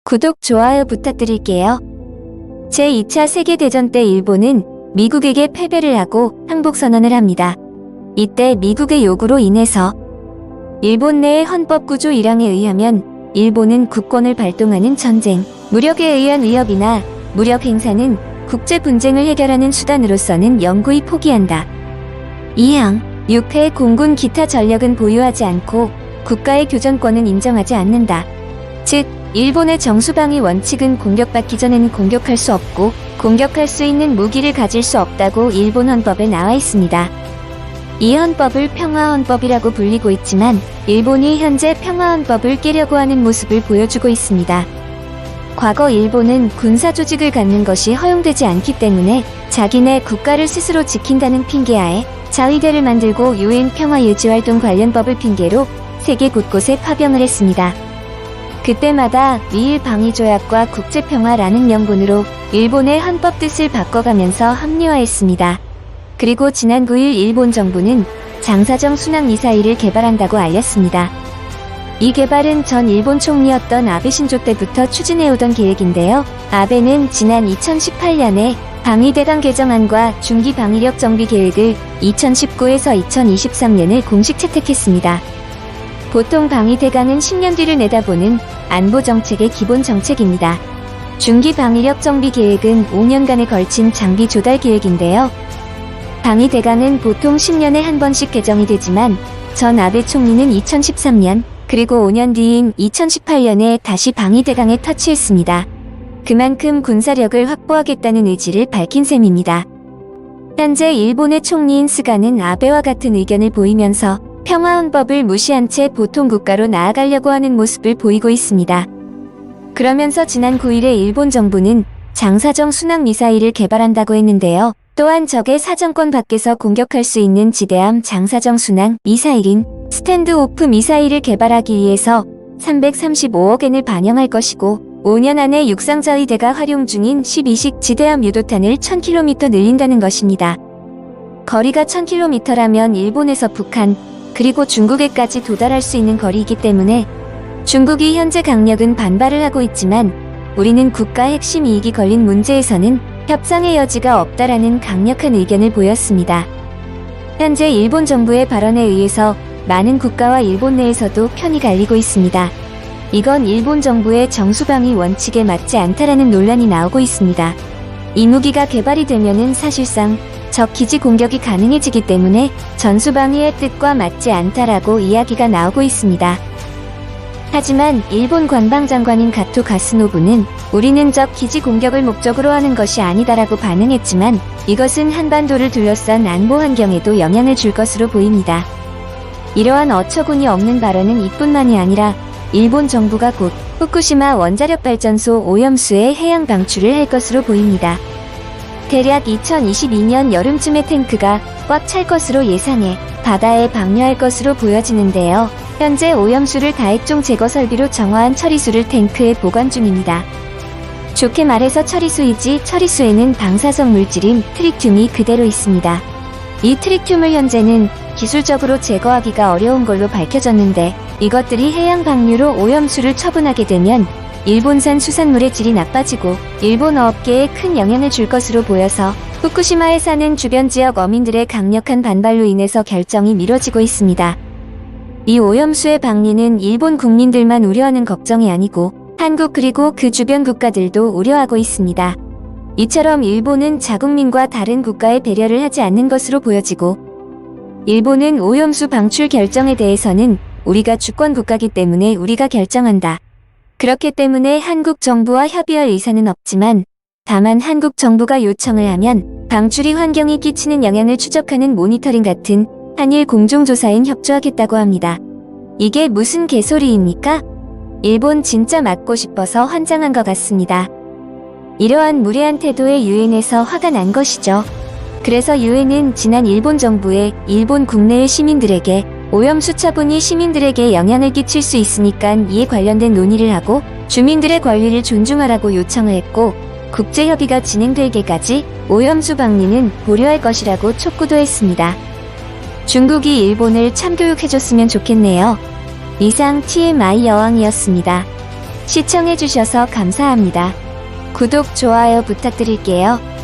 구독, 좋아요 부탁드릴게요. 제2차 세계대전 때 일본은 미국에게 패배를 하고 항복선언을 합니다. 이때 미국의 요구로 인해서 일본 내의 헌법구조 1항에 의하면 일본은 국권을 발동하는 전쟁, 무력에 의한 위협이나 무력 행사는 국제 분쟁을 해결하는 수단으로서는 영구히 포기한다. 2항, 육해, 공군 기타 전력은 보유하지 않고 국가의 교전권은 인정하지 않는다. 즉, 일본의 정수방위 원칙은 공격받기 전에는 공격할 수 없고 공격할 수 있는 무기를 가질 수 없다고 일본 헌법에 나와 있습니다. 이 헌법을 평화헌법이라고 불리고 있지만 일본이 현재 평화헌법을 깨려고 하는 모습을 보여주고 있습니다. 과거 일본은 군사조직을 갖는 것이 허용되지 않기 때문에 자기네 국가를 스스로 지킨다는 핑계하에 자위대를 만들고 유엔 평화유지활동 관련법을 핑계로 세계 곳곳에 파병을 했습니다. 그때마다 미일 방위조약과 국제평화라는 명분으로 일본의 헌법 뜻을 바꿔가면서 합리화했습니다. 그리고 지난 9일 일본 정부는 장사정 순항미사일을 개발한다고 알렸습니다. 이 개발은 전 일본 총리였던 아베 신조 때부터 추진해오던 계획인데요. 아베는 지난 2018년에 방위대강 개정안과 중기 방위력 정비 계획을 2019에서 2023년을 공식 채택했습니다. 보통 방위대강은 10년 뒤를 내다보는 안보정책의 기본 정책입니다. 중기 방위력 정비 계획은 5년간에 걸친 장비 조달 계획인데요. 방위대강은 보통 10년에 한 번씩 개정이 되지만 전 아베 총리는 2013년 그리고 5년 뒤인 2018년에 다시 방위대강에 터치했습니다. 그만큼 군사력을 확보하겠다는 의지를 밝힌 셈입니다. 현재 일본의 총리인 스가는 아베와 같은 의견을 보이면서 평화헌법을 무시한 채 보통 국가로 나아가려고 하는 모습을 보이고 있습니다. 그러면서 지난 9일에 일본 정부는 장사정 순항미사일을 개발한다고 했는데요. 또한 적의 사정권 밖에서 공격할 수 있는 지대함 장사정 순항 미사일인 스탠드오프 미사일을 개발하기 위해서 335억엔을 반영할 것이고 5년 안에 육상자위대가 활용 중인 12식 지대함 유도탄을 1000km 늘린다는 것입니다. 거리가 1000km라면 일본에서 북한 그리고 중국에까지 도달할 수 있는 거리이기 때문에 중국이 현재 강력은 반발을 하고 있지만 우리는 국가 핵심 이익이 걸린 문제에서는 협상의 여지가 없다라는 강력한 의견을 보였습니다. 현재 일본 정부의 발언에 의해서 많은 국가와 일본 내에서도 편이 갈리고 있습니다. 이건 일본 정부의 정수방위 원칙에 맞지 않다라는 논란이 나오고 있습니다. 이 무기가 개발이 되면은 사실상 적 기지 공격이 가능해지기 때문에 전수방위의 뜻과 맞지 않다라고 이야기가 나오고 있습니다. 하지만 일본 관방장관인 가토 가스노부는 우리는 적 기지 공격을 목적으로 하는 것이 아니다라고 반응했지만 이것은 한반도를 둘러싼 안보 환경에도 영향을 줄 것으로 보입니다. 이러한 어처구니 없는 발언은 이뿐만이 아니라 일본 정부가 곧 후쿠시마 원자력발전소 오염수의 해양 방출을 할 것으로 보입니다. 대략 2022년 여름쯤에 탱크가 꽉 찰 것으로 예상해 바다에 방류할 것으로 보여지는데요. 현재 오염수를 다액종 제거 설비로 정화한 처리수를 탱크에 보관 중입니다. 좋게 말해서 처리수이지 처리수에는 방사성 물질인 트리튬이 그대로 있습니다. 이 트리튬을 현재는 기술적으로 제거하기가 어려운 걸로 밝혀졌는데 이것들이 해양 방류로 오염수를 처분하게 되면 일본산 수산물의 질이 나빠지고 일본 어업계에 큰 영향을 줄 것으로 보여서 후쿠시마에 사는 주변 지역 어민들의 강력한 반발로 인해서 결정이 미뤄지고 있습니다. 이 오염수의 방류는 일본 국민들만 우려하는 걱정이 아니고 한국 그리고 그 주변 국가들도 우려하고 있습니다. 이처럼 일본은 자국민과 다른 국가에 배려를 하지 않는 것으로 보여지고 일본은 오염수 방출 결정에 대해서는 우리가 주권 국가이기 때문에 우리가 결정한다. 그렇기 때문에 한국 정부와 협의할 의사는 없지만 다만 한국 정부가 요청을 하면 방출이 환경에 끼치는 영향을 추적하는 모니터링 같은 한일 공정조사엔 협조하겠다고 합니다. 이게 무슨 개소리입니까? 일본 진짜 맞고 싶어서 환장한 것 같습니다. 이러한 무례한 태도에 유엔에서 화가 난 것이죠. 그래서 유엔은 지난 일본 정부에 일본 국내의 시민들에게 오염수 처분이 시민들에게 영향을 끼칠 수 있으니까 이에 관련된 논의를 하고 주민들의 권리를 존중하라고 요청을 했고 국제협의가 진행되기까지 오염수 방류는 보류할 것이라고 촉구도 했습니다. 중국이 일본을 참교육해줬으면 좋겠네요. 이상 TMI 여왕이었습니다. 시청해주셔서 감사합니다. 구독, 좋아요 부탁드릴게요.